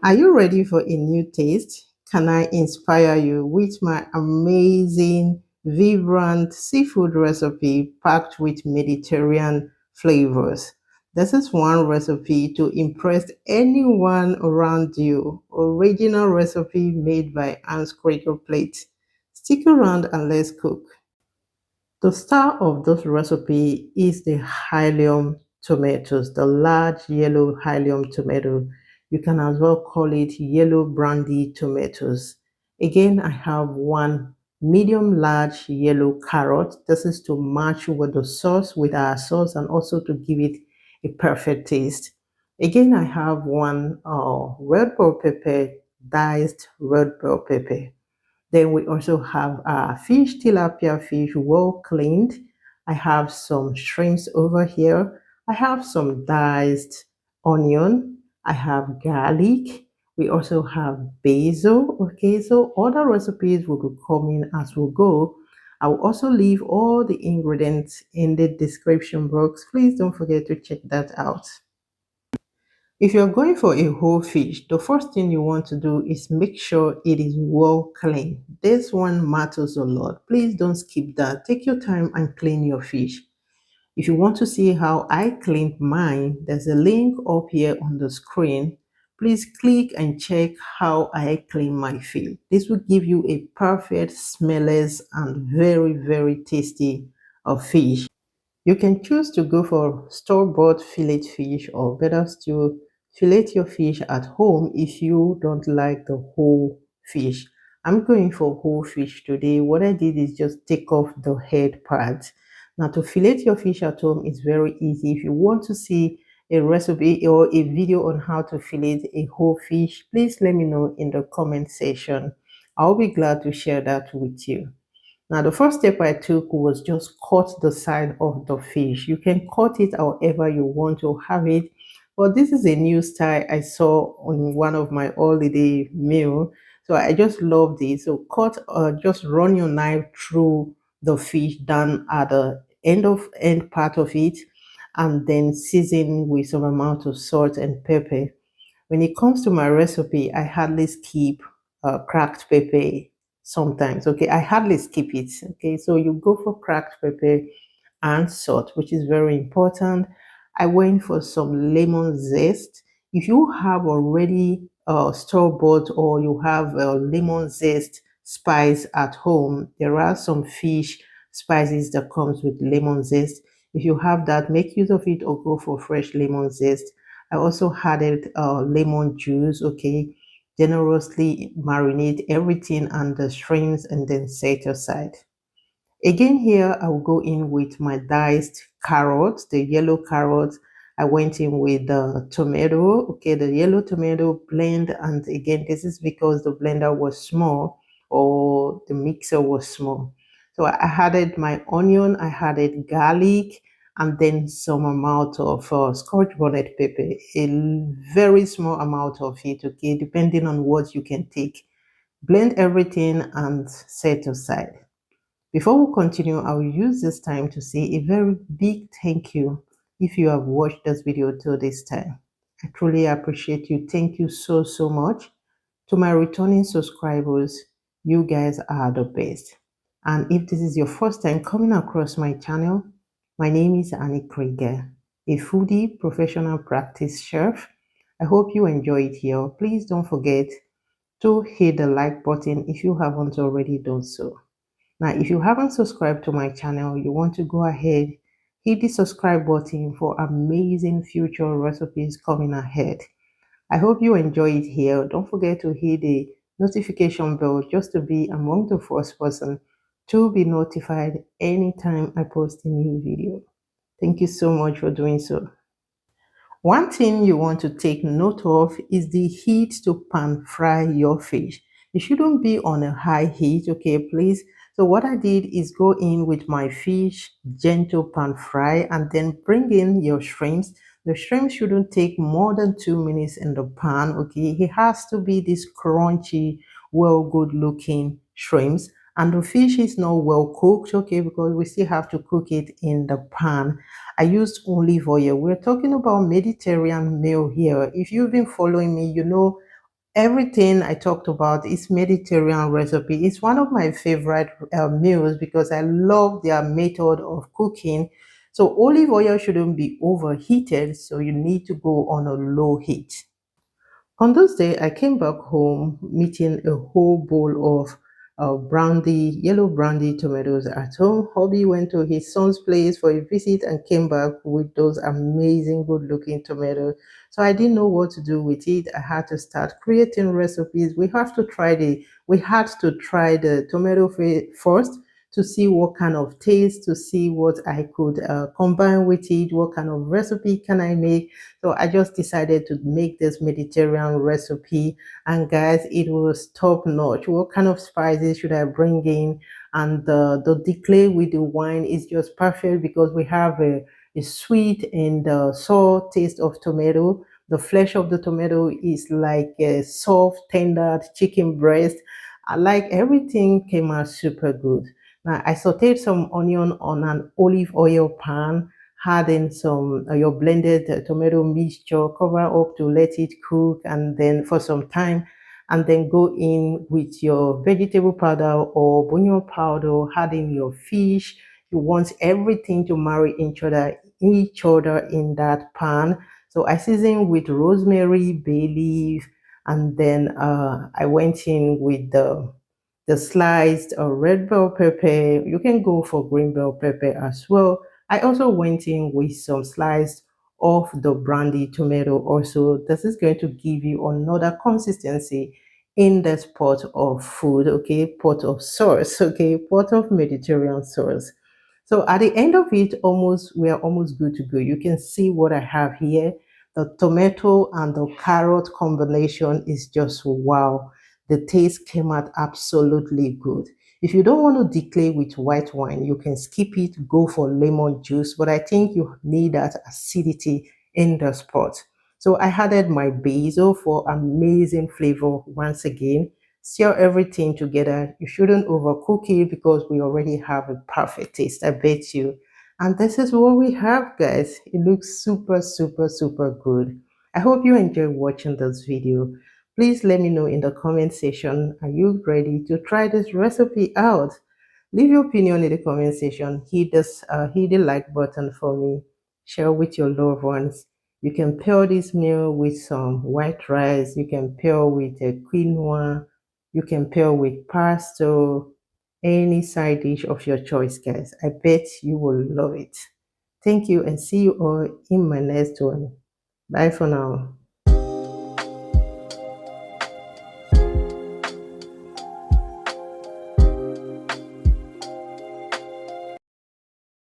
Are you ready for a new taste? Can I inspire you with my amazing, vibrant seafood recipe packed with Mediterranean flavors? This is one recipe to impress anyone around you. Original recipe made by Anne's Cracker Plate. Stick around and let's cook. The star of this recipe is the heirloom tomatoes, the large yellow heirloom tomato. You can as well call it yellow brandy tomatoes. Again, I have one medium large yellow carrot. This is to match with the sauce, with our sauce, and also to give it a perfect taste. Again, I have one red bell pepper, diced red bell pepper. Then we also have fish, tilapia fish, well cleaned. I have some shrimps over here. I have some diced onion. I have garlic. We also have basil. Okay, so other recipes will be coming as we go. I will also leave all the ingredients in the description box. Please don't forget to check that out. If you're going for a whole fish, the first thing you want to do is make sure it is well clean. This one matters a lot. Please don't skip that. Take your time and clean your fish. If you want to see how I cleaned mine, there's a link up here on the screen. Please click and check how I clean my fish. This will give you a perfect, smellless, and very, very tasty fish. You can choose to go for store-bought fillet fish, or better still, fillet your fish at home if you don't like the whole fish. I'm going for whole fish today. What I did is just take off the head part. Now, to fillet your fish at home is very easy. If you want to see a recipe or a video on how to fillet a whole fish, please let me know in the comment section. I'll be glad to share that with you. Now, the first step I took was just cut the side of the fish. You can cut it however you want to have it, but this is a new style I saw on one of my holiday meal. So I just loved it. So just run your knife through the fish down at the end part of it, and then season with some amount of salt and pepper. When it comes to my recipe, I hardly skip cracked pepper sometimes. Okay, I hardly skip it. Okay, so you go for cracked pepper and salt, which is very important. I went for some lemon zest. If you have already store-bought or you have lemon zest spice at home, there are some fish spices that comes with lemon zest. If you have that, make use of it or go for fresh lemon zest. I also added lemon juice, okay. Generously marinate everything and the shrimps and then set aside. Again here, I will go in with my diced carrots, the yellow carrots. I went in with the tomato, okay, the yellow tomato blend. And again, this is because the blender was small or the mixer was small. So I added my onion, I added garlic, and then some amount of scotch bonnet pepper, a very small amount of it, okay, depending on what you can take. Blend everything and set aside. Before we continue, I will use this time to say a very big thank you if you have watched this video till this time. I truly appreciate you. Thank you so, so much. To my returning subscribers, you guys are the best. And if this is your first time coming across my channel, my name is Annie Krieger, a foodie professional practice chef. I hope you enjoy it here. Please don't forget to hit the like button if you haven't already done so. Now, if you haven't subscribed to my channel, you want to go ahead, hit the subscribe button for amazing future recipes coming ahead. I hope you enjoy it here. Don't forget to hit the notification bell just to be among the first person to be notified anytime I post a new video. Thank you so much for doing so. One thing you want to take note of is the heat to pan fry your fish. It shouldn't be on a high heat, okay, please. So what I did is go in with my fish, gentle pan fry, and then bring in your shrimps. The shrimp shouldn't take more than 2 minutes in the pan, okay. It has to be this crunchy, well, good looking shrimps. And the fish is not well cooked, okay, because we still have to cook it in the pan. I used olive oil. We're talking about Mediterranean meal here. If you've been following me, you know Everything I talked about is Mediterranean recipe. It's one of my favorite meals because I love their method of cooking. So olive oil shouldn't be overheated, so you need to go on a low heat. On those days, I came back home meeting a whole bowl of brandy, yellow brandy tomatoes at home. Hobby went to his son's place for a visit and came back with those amazing, good looking tomatoes. So I didn't know what to do with it. I had to start creating recipes. We had to try the tomato first to see what kind of taste, to see what I could combine with it, what kind of recipe can I make. So I just decided to make this Mediterranean recipe. And guys, it was top notch. What kind of spices should I bring in? And the declare with the wine is just perfect because we have a sweet and sour taste of tomato. The flesh of the tomato is like a soft, tender chicken breast. I like everything came out super good. Now I sauteed some onion on an olive oil pan, add in some your blended tomato mixture, cover up to let it cook, and then for some time, and then go in with your vegetable powder or bouillon powder, add in your fish. You want everything to marry each other in that pan. So I seasoned with rosemary, bay leaf, and then I went in with the sliced red bell pepper. You can go for green bell pepper as well. I also went in with some sliced of the brandy tomato also. This is going to give you another consistency in this pot of food, okay? Pot of sauce, okay? Pot of Mediterranean sauce. So at the end of it, we are almost good to go. You can see what I have here. The tomato and the carrot combination is just wow. The taste came out absolutely good. If you don't want to declare with white wine, you can skip it, go for lemon juice, but I think you need that acidity in the spot. So I added my basil for amazing flavor once again. Stir everything together. You shouldn't overcook it because we already have a perfect taste, I bet you. And this is what we have, guys. It looks super, super, super good. I hope you enjoy watching this video. Please let me know in the comment section, are you ready to try this recipe out? Leave your opinion in the comment section. Hit the like button for me. Share with your loved ones. You can pair this meal with some white rice. You can pair with a quinoa. You can pair with pasta. Any side dish of your choice, guys. I bet you will love it. Thank you and see you all in my next one. Bye for now.